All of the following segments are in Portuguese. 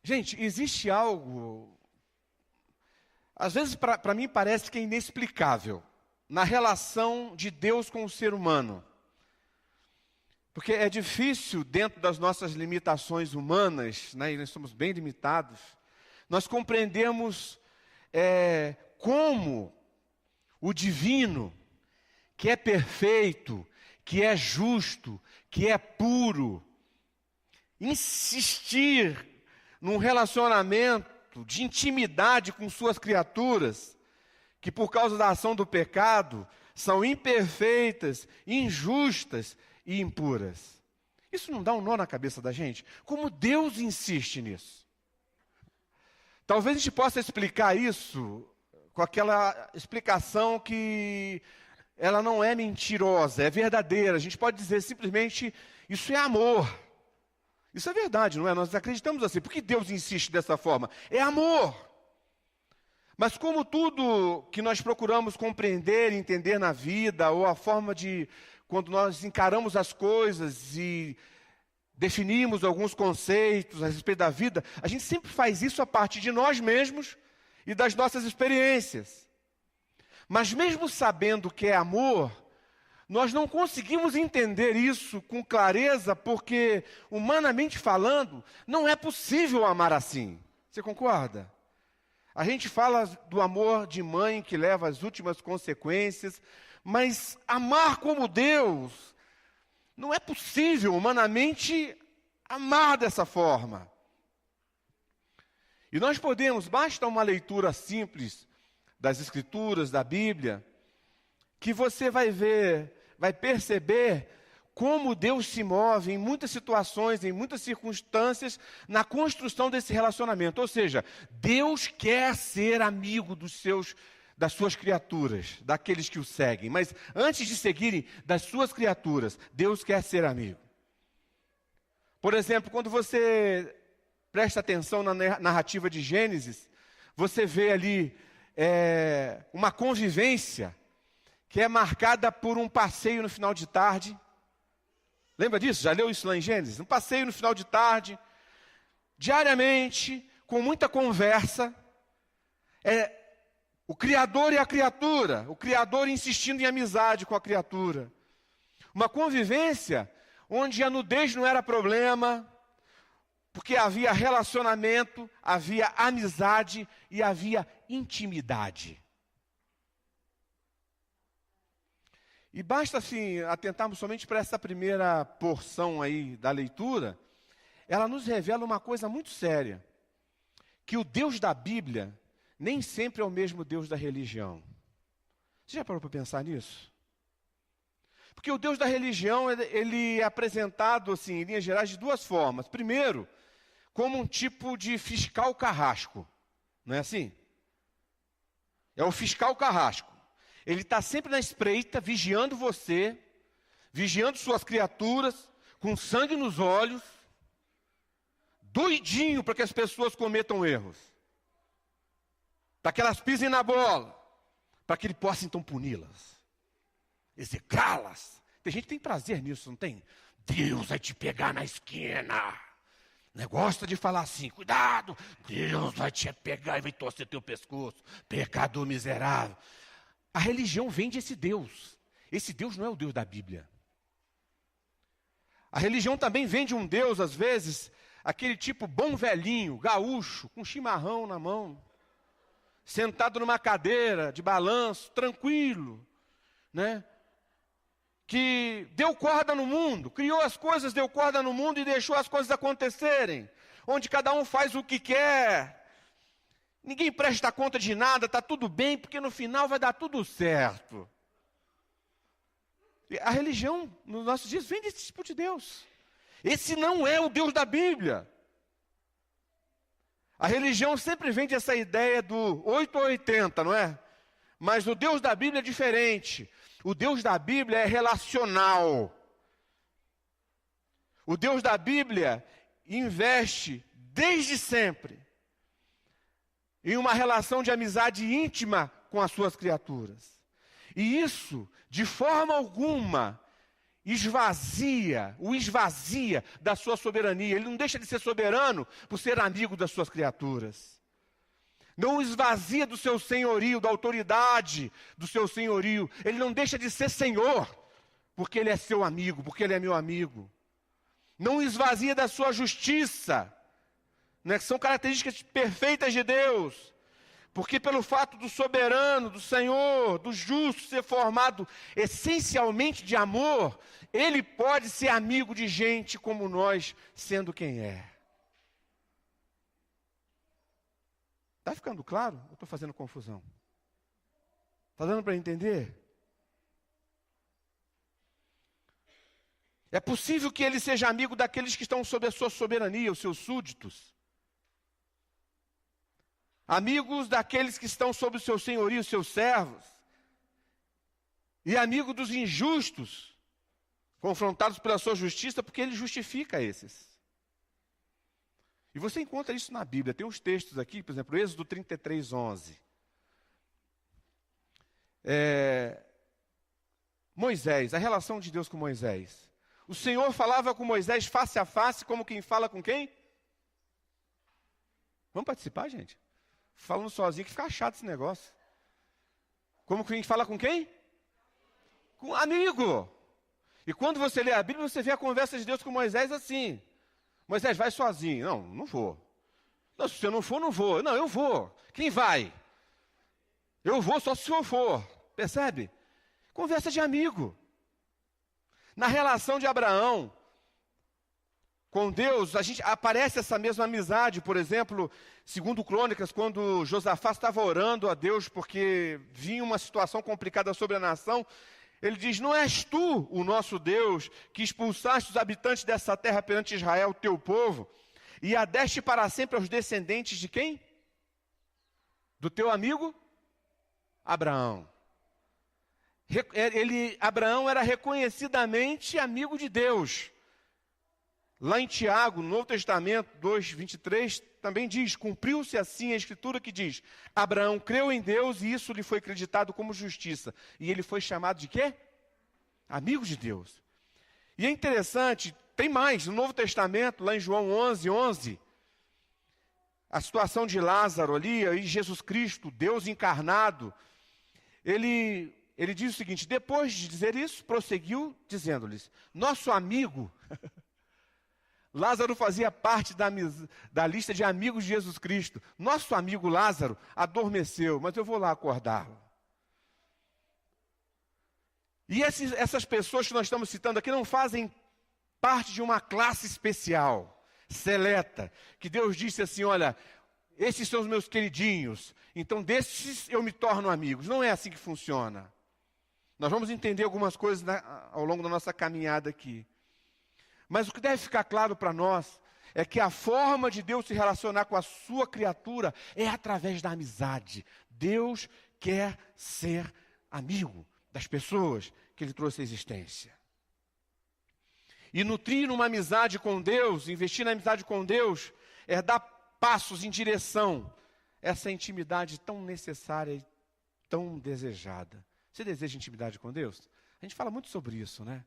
Gente, existe algo, às vezes para mim parece que é inexplicável, na relação de Deus com o ser humano. Porque é difícil, dentro das nossas limitações humanas, né, e nós somos bem limitados, nós compreendemos como o divino, que é perfeito, que é justo, que é puro, insistir num relacionamento de intimidade com suas criaturas, que por causa da ação do pecado, são imperfeitas, injustas e impuras. Isso não dá um nó na cabeça da gente? Como Deus insiste nisso? Talvez a gente possa explicar isso com aquela explicação que ela não é mentirosa, é verdadeira. A gente pode dizer simplesmente, isso é amor. Isso é verdade, não é? Nós acreditamos assim. Por que Deus insiste dessa forma? É amor. Mas como tudo que nós procuramos compreender e entender na vida, ou a forma de, quando nós encaramos as coisas e definimos alguns conceitos a respeito da vida, a gente sempre faz isso a partir de nós mesmos e das nossas experiências. Mas mesmo sabendo que é amor, nós não conseguimos entender isso com clareza, porque, humanamente falando, não é possível amar assim. Você concorda? A gente fala do amor de mãe que leva às últimas consequências, mas amar como Deus, não é possível humanamente amar dessa forma. E nós podemos, basta uma leitura simples das Escrituras, da Bíblia, que você vai ver, vai perceber como Deus se move em muitas situações, em muitas circunstâncias, na construção desse relacionamento. Ou seja, Deus quer ser amigo das suas criaturas, daqueles que o seguem. Mas antes de seguirem das suas criaturas, Deus quer ser amigo. Por exemplo, quando você presta atenção na narrativa de Gênesis, você vê ali uma convivência que é marcada por um passeio no final de tarde. Lembra disso? Já leu isso lá em Gênesis? Um passeio no final de tarde, diariamente, com muita conversa. O Criador e a criatura, o Criador insistindo em amizade com a criatura. Uma convivência onde a nudez não era problema, porque havia relacionamento, havia amizade e havia intimidade. E basta, assim, atentarmos somente para essa primeira porção aí da leitura, ela nos revela uma coisa muito séria, que o Deus da Bíblia nem sempre é o mesmo Deus da religião. Você já parou para pensar nisso? Porque o Deus da religião, ele é apresentado, assim, em linhas gerais, de duas formas. Primeiro, como um tipo de fiscal carrasco, não é assim? É o fiscal carrasco. Ele está sempre na espreita, vigiando você, vigiando suas criaturas, com sangue nos olhos, doidinho para que as pessoas cometam erros, para que elas pisem na bola, para que ele possa então puni-las, execrá-las. Tem gente que tem prazer nisso, não tem? Deus vai te pegar na esquina. Gosta de falar assim, cuidado, Deus vai te pegar e vai torcer teu pescoço, pecador miserável. A religião vende esse Deus. Esse Deus não é o Deus da Bíblia. A religião também vende um Deus, às vezes, aquele tipo bom velhinho, gaúcho, com chimarrão na mão, sentado numa cadeira de balanço, tranquilo, né? Que deu corda no mundo, criou as coisas, deu corda no mundo e deixou as coisas acontecerem, onde cada um faz o que quer. Ninguém presta conta de nada, está tudo bem, porque no final vai dar tudo certo. E a religião, nos nossos dias, vem desse tipo de Deus. Esse não é o Deus da Bíblia. A religião sempre vende essa ideia do 8 ou 80, não é? Mas o Deus da Bíblia é diferente. O Deus da Bíblia é relacional. O Deus da Bíblia investe desde sempre em uma relação de amizade íntima com as suas criaturas. E isso, de forma alguma, o esvazia da sua soberania. Ele não deixa de ser soberano por ser amigo das suas criaturas. Não o esvazia do seu senhorio, da autoridade do seu senhorio. Ele não deixa de ser senhor, porque ele é seu amigo, porque ele é meu amigo. Não o esvazia da sua justiça, né, que são características perfeitas de Deus. Porque pelo fato do soberano, do Senhor, do justo ser formado essencialmente de amor, ele pode ser amigo de gente como nós, sendo quem é. Está ficando claro? Eu estou fazendo confusão. Está dando para entender? É possível que ele seja amigo daqueles que estão sob a sua soberania, os seus súditos. Amigos daqueles que estão sob o seu senhorio, os seus servos. E amigo dos injustos, confrontados pela sua justiça, porque ele justifica esses. E você encontra isso na Bíblia. Tem uns textos aqui, por exemplo, Êxodo 33, 11. Moisés, a relação de Deus com Moisés. O Senhor falava com Moisés face a face, como quem fala com quem? Vamos participar, gente? Falando sozinho, que fica chato esse negócio. Como quem fala com quem? Com amigo. E quando você lê a Bíblia, você vê a conversa de Deus com Moisés assim. Moisés, vai sozinho. Não, não vou. Não, se você não for, não vou. Não, eu vou. Quem vai? Eu vou só se eu for. Percebe? Conversa de amigo. Na relação de Abraão com Deus, aparece essa mesma amizade. Por exemplo, segundo Crônicas, quando Josafá estava orando a Deus porque vinha uma situação complicada sobre a nação, ele diz, não és tu, o nosso Deus, que expulsaste os habitantes dessa terra perante Israel, teu povo, e a deste para sempre aos descendentes de quem? Do teu amigo? Abraão. Abraão era reconhecidamente amigo de Deus. Lá em Tiago, no Novo Testamento 2:23, também diz, cumpriu-se assim a escritura que diz, Abraão creu em Deus e isso lhe foi acreditado como justiça. E ele foi chamado de quê? Amigo de Deus. E é interessante, tem mais, no Novo Testamento, lá em João 11:11, a situação de Lázaro ali, e Jesus Cristo, Deus encarnado, ele diz o seguinte, depois de dizer isso, prosseguiu dizendo-lhes, nosso amigo... Lázaro fazia parte da lista de amigos de Jesus Cristo. Nosso amigo Lázaro adormeceu, mas eu vou lá acordá-lo. E essas pessoas que nós estamos citando aqui não fazem parte de uma classe especial, seleta, que Deus disse assim, olha, esses são os meus queridinhos, então desses eu me torno amigos. Não é assim que funciona. Nós vamos entender algumas coisas ao longo da nossa caminhada aqui. Mas o que deve ficar claro para nós é que a forma de Deus se relacionar com a sua criatura é através da amizade. Deus quer ser amigo das pessoas que Ele trouxe à existência. E nutrir uma amizade com Deus, investir na amizade com Deus, é dar passos em direção a essa intimidade tão necessária e tão desejada. Você deseja intimidade com Deus? A gente fala muito sobre isso, né?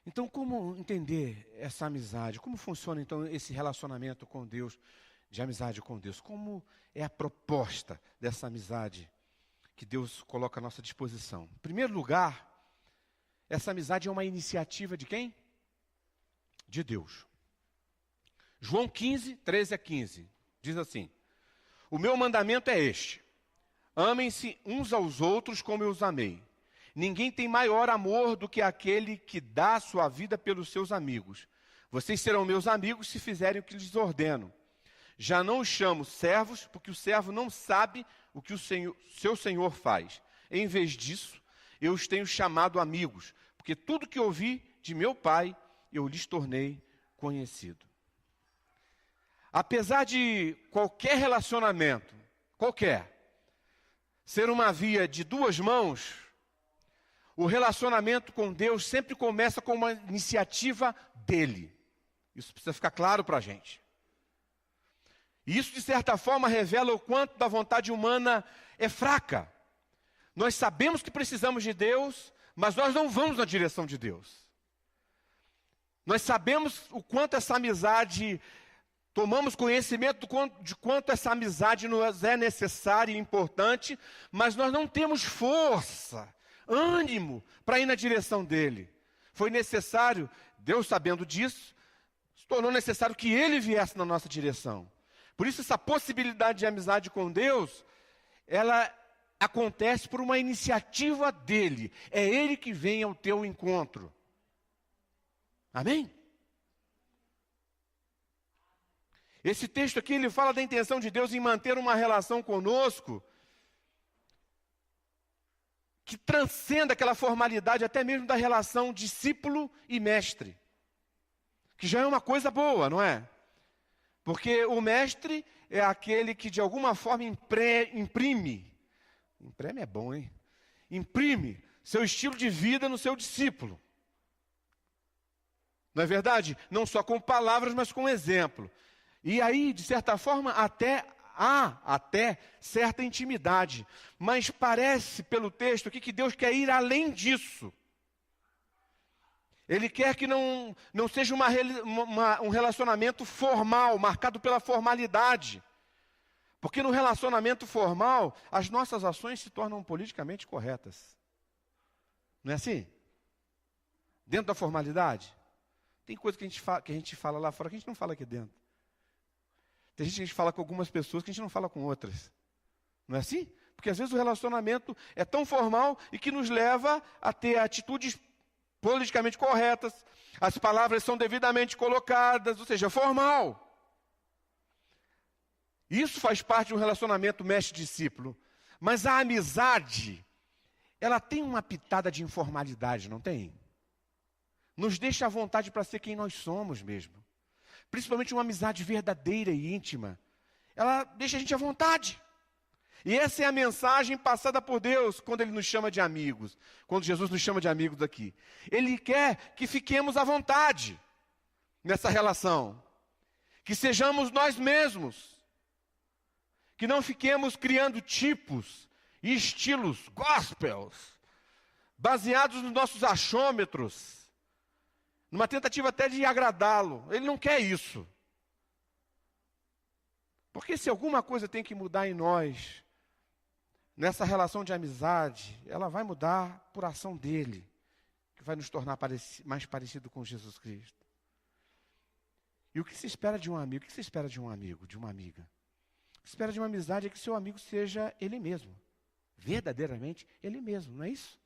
Então, como entender essa amizade? Como funciona, então, esse relacionamento com Deus, de amizade com Deus? Como é a proposta dessa amizade que Deus coloca à nossa disposição? Em primeiro lugar, essa amizade é uma iniciativa de quem? De Deus. João 15, 13 a 15, diz assim, o meu mandamento é este, amem-se uns aos outros como eu os amei. Ninguém tem maior amor do que aquele que dá a sua vida pelos seus amigos. Vocês serão meus amigos se fizerem o que lhes ordeno. Já não os chamo servos, porque o servo não sabe o que o seu senhor faz. Em vez disso, eu os tenho chamado amigos, porque tudo que ouvi de meu Pai, eu lhes tornei conhecido. Apesar de qualquer relacionamento, ser uma via de duas mãos, o relacionamento com Deus sempre começa com uma iniciativa dele. Isso precisa ficar claro para a gente. E isso, de certa forma, revela o quanto da vontade humana é fraca. Nós sabemos que precisamos de Deus, mas nós não vamos na direção de Deus. Nós sabemos o quanto essa amizade, tomamos conhecimento de quanto essa amizade nos é necessária e importante, mas nós não temos força, ânimo para ir na direção dele. Foi necessário, Deus sabendo disso, se tornou necessário que ele viesse na nossa direção. Por isso essa possibilidade de amizade com Deus, ela acontece por uma iniciativa dele. É ele que vem ao teu encontro. Amém? Esse texto aqui, ele fala da intenção de Deus em manter uma relação conosco que transcenda aquela formalidade até mesmo da relação discípulo e mestre. Que já é uma coisa boa, não é? Porque o mestre é aquele que de alguma forma imprime é bom, hein? Imprime seu estilo de vida no seu discípulo. Não é verdade? Não só com palavras, mas com exemplo. E aí, de certa forma, há até certa intimidade. Mas parece, pelo texto aqui, que Deus quer ir além disso. Ele quer que não seja um relacionamento formal, marcado pela formalidade. Porque no relacionamento formal, as nossas ações se tornam politicamente corretas. Não é assim? Dentro da formalidade. Tem coisa que a gente fala lá fora que a gente não fala aqui dentro. Tem gente que a gente fala com algumas pessoas que a gente não fala com outras. Não é assim? Porque às vezes o relacionamento é tão formal e que nos leva a ter atitudes politicamente corretas, as palavras são devidamente colocadas, ou seja, formal. Isso faz parte de um relacionamento mestre-discípulo. Mas a amizade, ela tem uma pitada de informalidade, não tem? Nos deixa à vontade para ser quem nós somos mesmo. Principalmente uma amizade verdadeira e íntima. Ela deixa a gente à vontade. E essa é a mensagem passada por Deus quando Ele nos chama de amigos. Quando Jesus nos chama de amigos aqui. Ele quer que fiquemos à vontade nessa relação. Que sejamos nós mesmos. Que não fiquemos criando tipos e estilos gospels, baseados nos nossos achômetros, numa tentativa até de agradá-lo. Ele não quer isso. Porque se alguma coisa tem que mudar em nós, nessa relação de amizade, ela vai mudar por ação dele, que vai nos tornar mais parecido com Jesus Cristo. E o que se espera de um amigo? O que se espera de um amigo, de uma amiga? O que se espera de uma amizade é que seu amigo seja ele mesmo. Verdadeiramente ele mesmo, não é isso?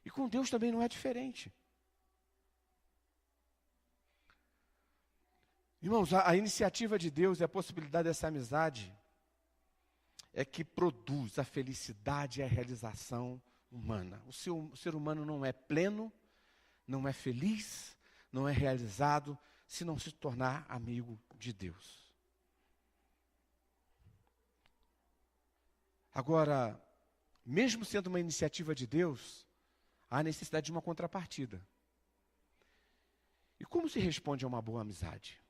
E com Deus também não é diferente. Irmãos, a iniciativa de Deus e a possibilidade dessa amizade é que produz a felicidade e a realização humana. O ser humano não é pleno, não é feliz, não é realizado, se não se tornar amigo de Deus. Agora, mesmo sendo uma iniciativa de Deus, há necessidade de uma contrapartida. E como se responde a uma boa amizade?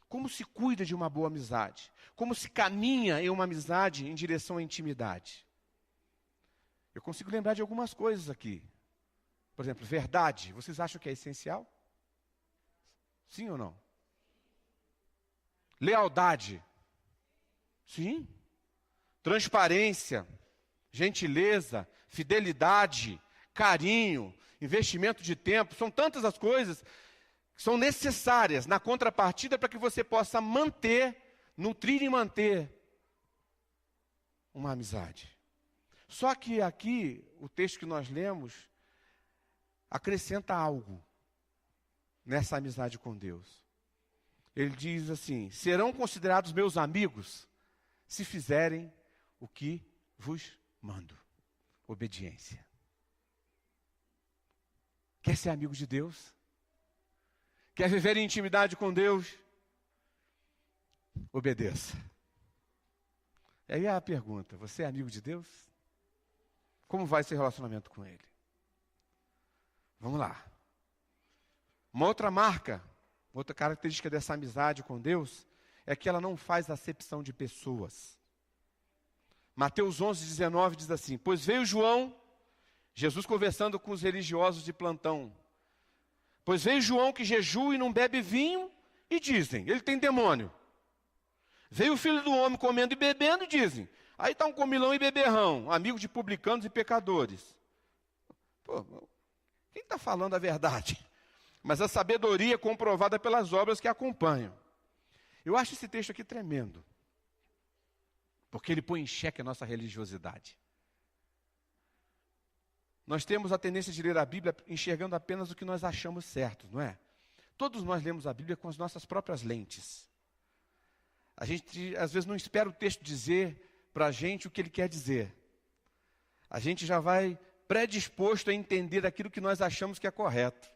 Como se cuida de uma boa amizade? Como se caminha em uma amizade em direção à intimidade? Eu consigo lembrar de algumas coisas aqui. Por exemplo, verdade. Vocês acham que é essencial? Sim ou não? Lealdade. Sim. Transparência, gentileza, fidelidade, carinho, investimento de tempo. São tantas as coisas que são necessárias na contrapartida para que você possa manter, nutrir e manter uma amizade. Só que aqui, o texto que nós lemos, acrescenta algo nessa amizade com Deus. Ele diz assim: serão considerados meus amigos se fizerem o que vos mando. Obediência. Quer ser amigo de Deus? Quer viver em intimidade com Deus? Obedeça. E aí a pergunta: você é amigo de Deus? Como vai seu relacionamento com Ele? Vamos lá. Uma outra marca, outra característica dessa amizade com Deus, é que ela não faz acepção de pessoas. Mateus 11:19 diz assim: pois veio João, Jesus conversando com os religiosos de plantão, pois veio João que jejua e não bebe vinho, e dizem, ele tem demônio. Veio o Filho do Homem comendo e bebendo, e dizem, aí está um comilão e beberrão, amigo de publicanos e pecadores. Pô, quem está falando a verdade? Mas a sabedoria é comprovada pelas obras que acompanham. Eu acho esse texto aqui tremendo, porque ele põe em xeque a nossa religiosidade. Nós temos a tendência de ler a Bíblia enxergando apenas o que nós achamos certo, não é? Todos nós lemos a Bíblia com as nossas próprias lentes. A gente, às vezes, não espera o texto dizer para a gente o que ele quer dizer. A gente já vai predisposto a entender aquilo que nós achamos que é correto.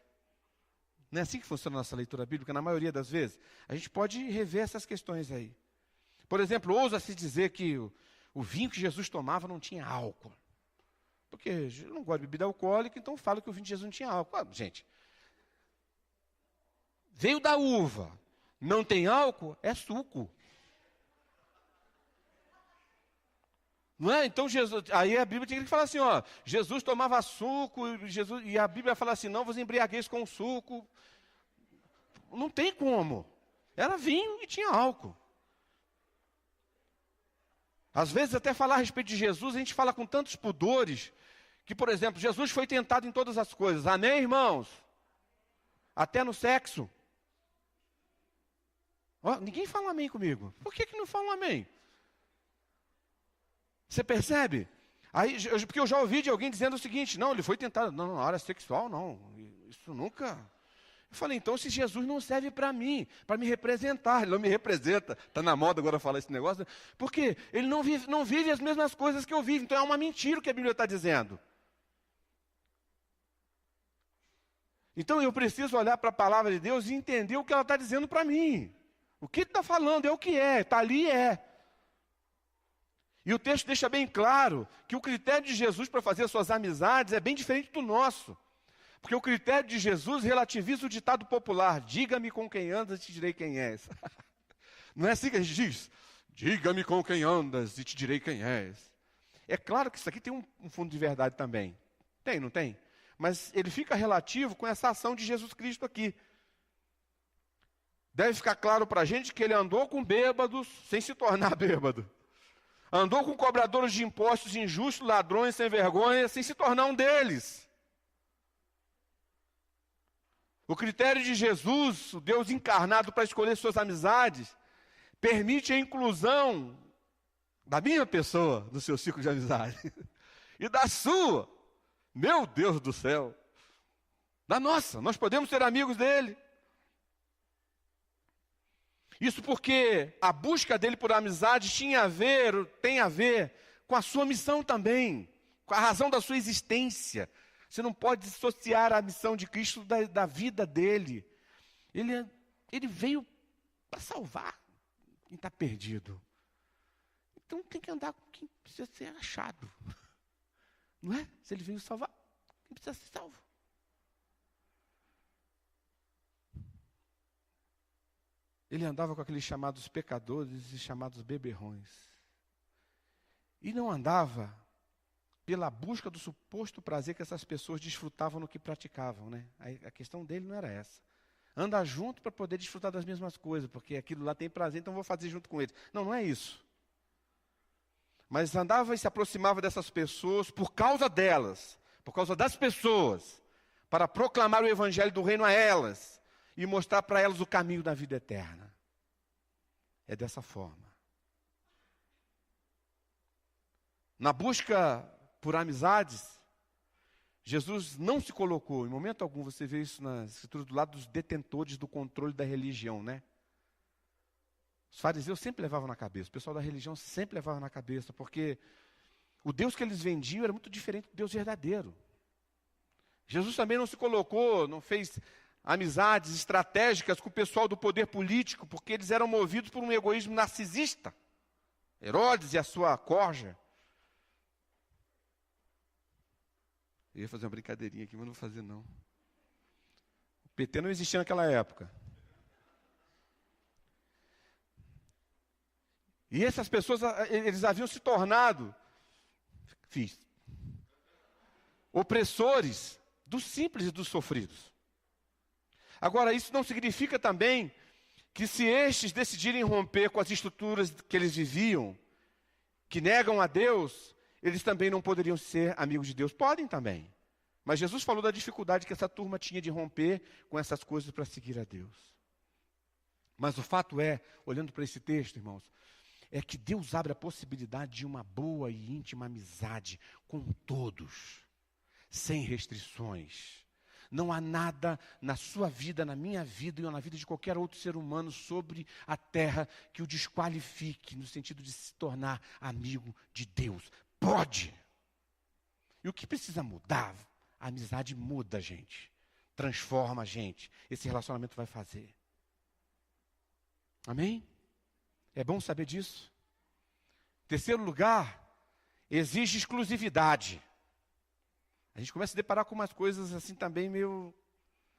Não é assim que funciona a nossa leitura bíblica, na maioria das vezes? A gente pode rever essas questões aí. Por exemplo, ousa-se dizer que o vinho que Jesus tomava não tinha álcool. Porque eu não gosto de bebida alcoólica, então falo que o vinho de Jesus não tinha álcool. Ah, gente, veio da uva, não tem álcool, é suco. Não é? Então, Jesus, aí a Bíblia tinha que falar assim, ó, Jesus tomava suco, e a Bíblia fala assim, não vos embriagueis com suco. Não tem como. Era vinho e tinha álcool. Às vezes, até falar a respeito de Jesus, a gente fala com tantos pudores, que, por exemplo, Jesus foi tentado em todas as coisas. Amém, irmãos? Até no sexo. Ó, ninguém fala amém comigo. Por que não fala amém? Você percebe? Aí, porque eu já ouvi de alguém dizendo o seguinte, não, ele foi tentado, não, na área sexual, não, isso nunca. Eu falei, então se Jesus não serve para mim, para me representar, ele não me representa, está na moda agora falar esse negócio, porque ele não vive as mesmas coisas que eu vivo, então é uma mentira o que a Bíblia está dizendo. Então eu preciso olhar para a palavra de Deus e entender o que ela está dizendo para mim. O que está falando é o que é, está ali é. E o texto deixa bem claro que o critério de Jesus para fazer suas amizades é bem diferente do nosso. Porque o critério de Jesus relativiza o ditado popular, diga-me com quem andas e te direi quem és. Não é assim que a gente diz? Diga-me com quem andas e te direi quem és. É claro que isso aqui tem um fundo de verdade também. Tem, não tem? Mas ele fica relativo com essa ação de Jesus Cristo aqui. Deve ficar claro para a gente que ele andou com bêbados sem se tornar bêbado. Andou com cobradores de impostos injustos, ladrões sem vergonha, sem se tornar um deles. O critério de Jesus, o Deus encarnado para escolher suas amizades, permite a inclusão da minha pessoa no seu ciclo de amizade. E da sua, meu Deus do céu, da nossa, nós podemos ser amigos dele. Isso porque a busca dele por amizade tem a ver com a sua missão também, com a razão da sua existência. Você não pode dissociar a missão de Cristo da vida dele. Ele veio para salvar quem está perdido. Então tem que andar com quem precisa ser achado. Não é? Se ele veio salvar, quem precisa ser salvo. Ele andava com aqueles chamados pecadores e chamados beberrões. E não andava pela busca do suposto prazer que essas pessoas desfrutavam no que praticavam, né? A questão dele não era essa. Anda junto para poder desfrutar das mesmas coisas, porque aquilo lá tem prazer, então vou fazer junto com eles. Não, não é isso. Mas andava e se aproximava dessas pessoas por causa delas, por causa das pessoas, para proclamar o evangelho do reino a elas e mostrar para elas o caminho da vida eterna. É dessa forma. Na busca por amizades, Jesus não se colocou, em momento algum, você vê isso nas escrituras, do lado dos detentores do controle da religião, né? Os fariseus sempre levavam na cabeça, o pessoal da religião sempre levava na cabeça, porque o Deus que eles vendiam era muito diferente do Deus verdadeiro. Jesus também não se colocou, não fez amizades estratégicas com o pessoal do poder político, porque eles eram movidos por um egoísmo narcisista. Herodes e a sua corja. Eu ia fazer uma brincadeirinha aqui, mas não vou fazer não. O PT não existia naquela época. E essas pessoas, eles haviam se tornado opressores dos simples e dos sofridos. Agora, isso não significa também que se estes decidirem romper com as estruturas que eles viviam, que negam a Deus, eles também não poderiam ser amigos de Deus. Podem também. Mas Jesus falou da dificuldade que essa turma tinha de romper com essas coisas para seguir a Deus. Mas o fato é, olhando para esse texto, irmãos, é que Deus abre a possibilidade de uma boa e íntima amizade com todos, sem restrições. Não há nada na sua vida, na minha vida e na vida de qualquer outro ser humano sobre a terra que o desqualifique no sentido de se tornar amigo de Deus. Pode! E o que precisa mudar? A amizade muda a gente, transforma a gente. Esse relacionamento vai fazer. Amém? É bom saber disso. Terceiro lugar, exige exclusividade. A gente começa a se deparar com umas coisas assim também meio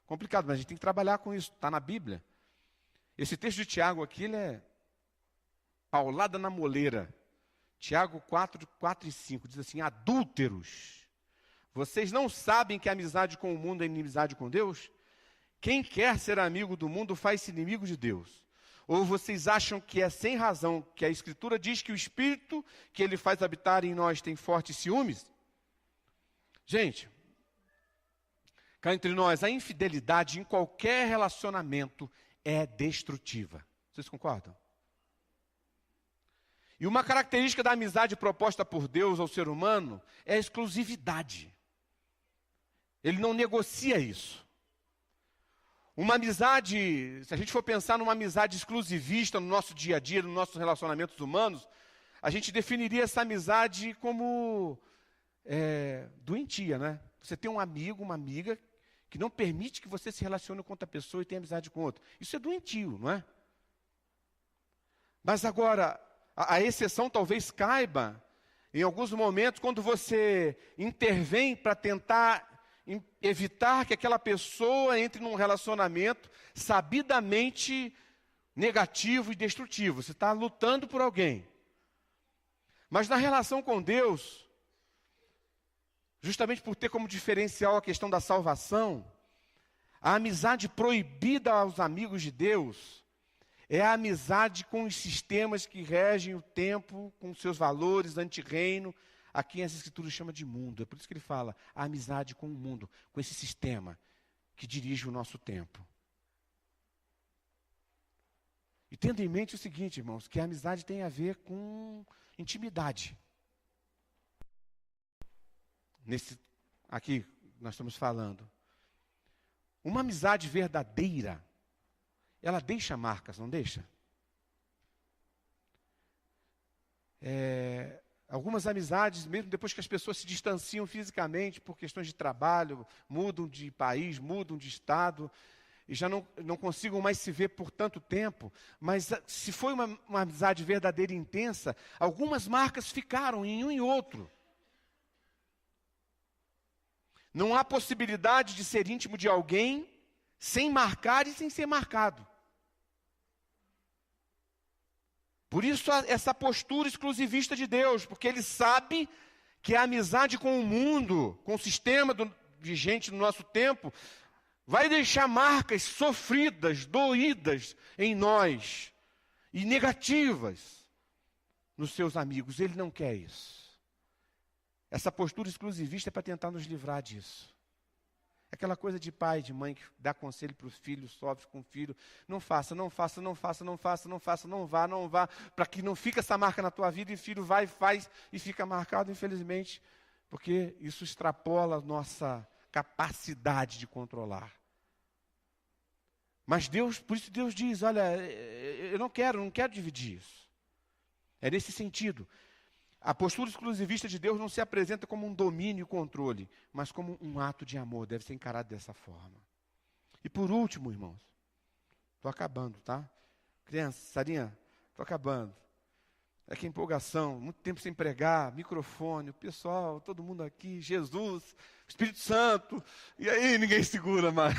complicadas, mas a gente tem que trabalhar com isso, está na Bíblia. Esse texto de Tiago aqui, ele é paulada na moleira. Tiago 4 e 5, diz assim: adúlteros, vocês não sabem que a amizade com o mundo é inimizade com Deus? Quem quer ser amigo do mundo faz-se inimigo de Deus. Ou vocês acham que é sem razão que a Escritura diz que o Espírito que Ele faz habitar em nós tem fortes ciúmes? Gente, cá entre nós, a infidelidade em qualquer relacionamento é destrutiva. Vocês concordam? E uma característica da amizade proposta por Deus ao ser humano é a exclusividade. Ele não negocia isso. Uma amizade, se a gente for pensar numa amizade exclusivista no nosso dia a dia, nos nossos relacionamentos humanos, a gente definiria essa amizade como doentia, né? Você tem um amigo, uma amiga, que não permite que você se relacione com outra pessoa e tenha amizade com outra. Isso é doentio, não é? Mas agora, a exceção talvez caiba em alguns momentos, quando você intervém para tentar evitar que aquela pessoa entre num relacionamento sabidamente negativo e destrutivo. Você está lutando por alguém. Mas na relação com Deus, justamente por ter como diferencial a questão da salvação, a amizade proibida aos amigos de Deus é a amizade com os sistemas que regem o tempo, com seus valores anti-reino, a quem as Escrituras chamam de mundo. É por isso que ele fala, a amizade com o mundo, com esse sistema que dirige o nosso tempo. E tendo em mente o seguinte, irmãos, que a amizade tem a ver com intimidade. Aqui nós estamos falando. Uma amizade verdadeira, ela deixa marcas, não deixa? Algumas amizades, mesmo depois que as pessoas se distanciam fisicamente por questões de trabalho, mudam de país, mudam de estado, e já não consigam mais se ver por tanto tempo, mas se foi uma amizade verdadeira e intensa, algumas marcas ficaram em um e outro. Não há possibilidade de ser íntimo de alguém sem marcar e sem ser marcado. Por isso essa postura exclusivista de Deus, porque Ele sabe que a amizade com o mundo, com o sistema vigente no nosso tempo, vai deixar marcas sofridas, doídas em nós, e negativas nos seus amigos. Ele não quer isso. Essa postura exclusivista é para tentar nos livrar disso. Aquela coisa de pai, de mãe que dá conselho para os filhos, sofre com o filho. Não faça, não faça, não faça, não faça, não faça, não vá, não vá. Para que não fique essa marca na tua vida e o filho vai e faz e fica marcado, infelizmente. Porque isso extrapola a nossa capacidade de controlar. Mas Deus, por isso Deus diz, olha, eu não quero dividir isso. É nesse sentido. A postura exclusivista de Deus não se apresenta como um domínio e controle, mas como um ato de amor, deve ser encarado dessa forma. E por último, irmãos, estou acabando, tá? Criança, Sarinha, estou acabando. É que empolgação, muito tempo sem pregar, microfone, o pessoal, todo mundo aqui, Jesus, Espírito Santo, e aí ninguém segura mais.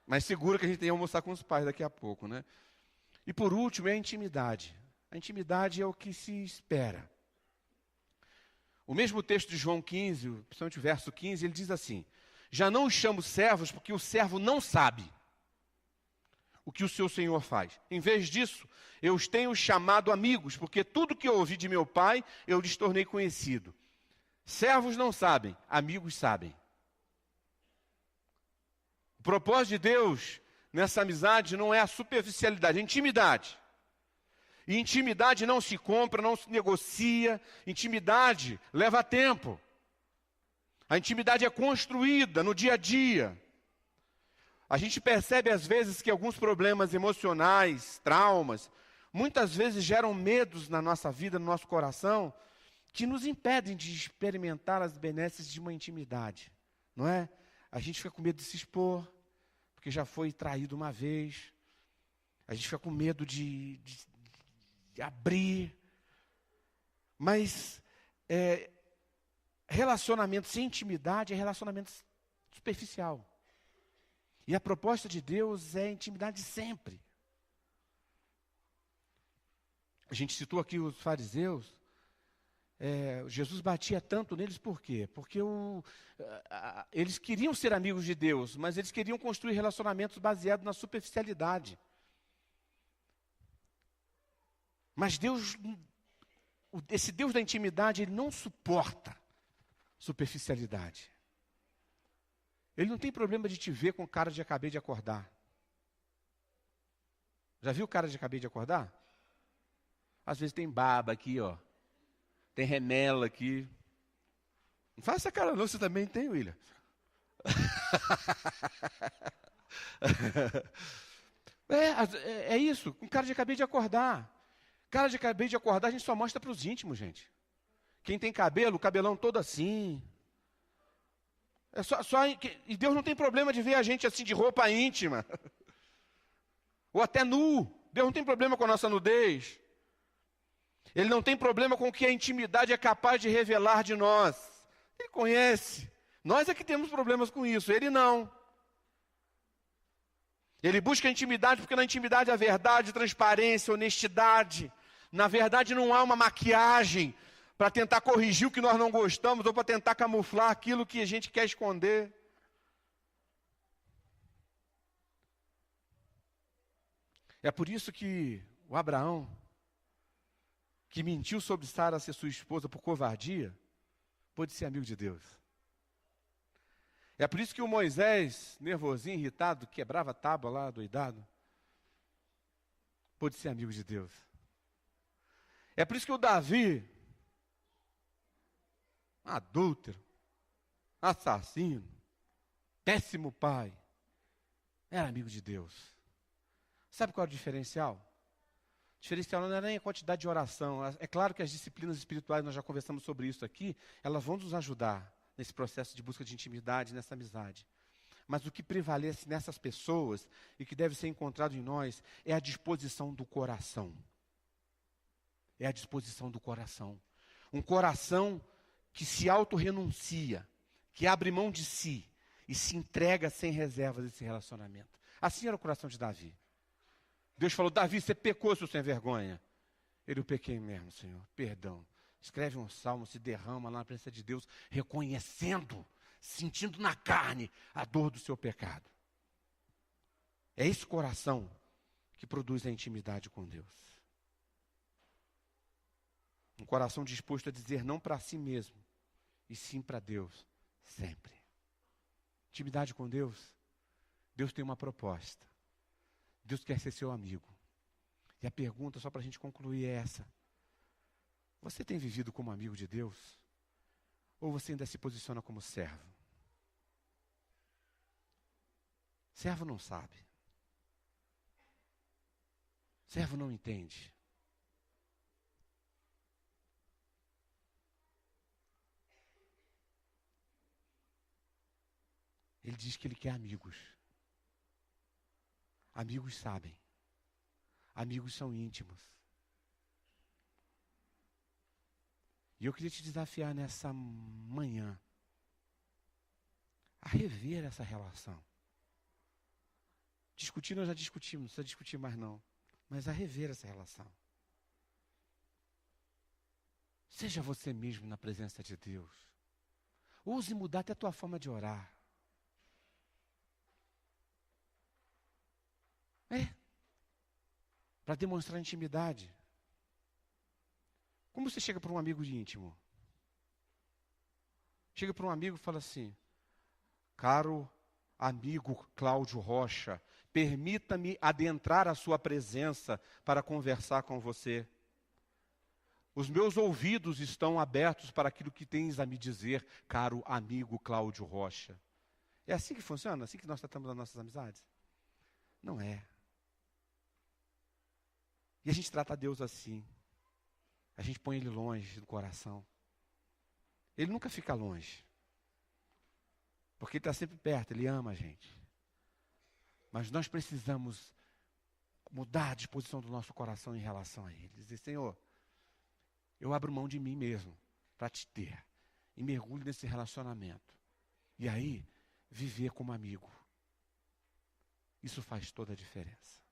Mas segura que a gente tem que almoçar com os pais daqui a pouco, né? E por último é a intimidade. A intimidade é o que se espera. O mesmo texto de João 15, principalmente o verso 15, ele diz assim: já não os chamo servos, porque o servo não sabe o que o seu senhor faz. Em vez disso, eu os tenho chamado amigos, porque tudo que eu ouvi de meu pai, eu lhes tornei conhecido. Servos não sabem, amigos sabem. O propósito de Deus nessa amizade não é a superficialidade, é a intimidade. E intimidade não se compra, não se negocia. Intimidade leva tempo. A intimidade é construída no dia a dia. A gente percebe às vezes que alguns problemas emocionais, traumas, muitas vezes geram medos na nossa vida, no nosso coração, que nos impedem de experimentar as benesses de uma intimidade, não é? A gente fica com medo de se expor, porque já foi traído uma vez. A gente fica com medo de abrir. Mas relacionamento sem intimidade é relacionamento superficial. E a proposta de Deus é intimidade sempre. A gente citou aqui os fariseus. Jesus batia tanto neles por quê? Porque eles queriam ser amigos de Deus, mas eles queriam construir relacionamentos baseados na superficialidade. Mas Deus, esse Deus da intimidade, ele não suporta superficialidade. Ele não tem problema de te ver com cara de acabei de acordar. Já viu cara de acabei de acordar? Às vezes tem baba aqui, ó. Tem remela aqui. Não faça essa cara não, você também tem, William. É isso, com cara de acabei de acordar. Cara de acabei de acordar, a gente só mostra para os íntimos, gente. Quem tem cabelo, o cabelão todo assim. E Deus não tem problema de ver a gente assim de roupa íntima. Ou até nu. Deus não tem problema com a nossa nudez. Ele não tem problema com o que a intimidade é capaz de revelar de nós. Ele conhece. Nós é que temos problemas com isso, ele não. Ele busca a intimidade porque na intimidade há verdade, transparência, honestidade. Na verdade não há uma maquiagem para tentar corrigir o que nós não gostamos ou para tentar camuflar aquilo que a gente quer esconder. É por isso que o Abraão, que mentiu sobre Sara ser sua esposa por covardia, pôde ser amigo de Deus. É por isso que o Moisés, nervosinho, irritado, quebrava a tábua lá, doidado, pôde ser amigo de Deus. É por isso que o Davi, adúltero, assassino, péssimo pai, era amigo de Deus. Sabe qual é o diferencial? O diferencial não é nem a quantidade de oração. É claro que as disciplinas espirituais, nós já conversamos sobre isso aqui, elas vão nos ajudar nesse processo de busca de intimidade, nessa amizade. Mas o que prevalece nessas pessoas e que deve ser encontrado em nós é a disposição do coração. É a disposição do coração. Um coração que se autorrenuncia, que abre mão de si e se entrega sem reservas a esse relacionamento. Assim era o coração de Davi. Deus falou: Davi, você pecou, seu sem vergonha. Eu pequei mesmo, Senhor, perdão. Escreve um salmo, se derrama lá na presença de Deus, reconhecendo, sentindo na carne a dor do seu pecado. É esse coração que produz a intimidade com Deus. Um coração disposto a dizer não para si mesmo, e sim para Deus, sempre. Intimidade com Deus, Deus tem uma proposta. Deus quer ser seu amigo. E a pergunta, só para a gente concluir, é essa. Você tem vivido como amigo de Deus? Ou você ainda se posiciona como servo? Servo não sabe. Servo não entende. Ele diz que ele quer amigos. Amigos sabem. Amigos são íntimos. E eu queria te desafiar nessa manhã a rever essa relação. Discutir nós já discutimos, não precisa discutir mais não. Mas a rever essa relação. Seja você mesmo na presença de Deus. Ouse mudar até a tua forma de orar. Para demonstrar intimidade. Como você chega para um amigo íntimo? Chega para um amigo e fala assim: caro amigo Cláudio Rocha, permita-me adentrar a sua presença para conversar com você. Os meus ouvidos estão abertos para aquilo que tens a me dizer, caro amigo Cláudio Rocha. É assim que funciona? Assim que nós tratamos as nossas amizades? Não é. E a gente trata Deus assim. A gente põe Ele longe do coração. Ele nunca fica longe. Porque Ele está sempre perto, Ele ama a gente. Mas nós precisamos mudar a disposição do nosso coração em relação a Ele. Dizer: Senhor, eu abro mão de mim mesmo para te ter. E mergulho nesse relacionamento. E aí, viver como amigo. Isso faz toda a diferença.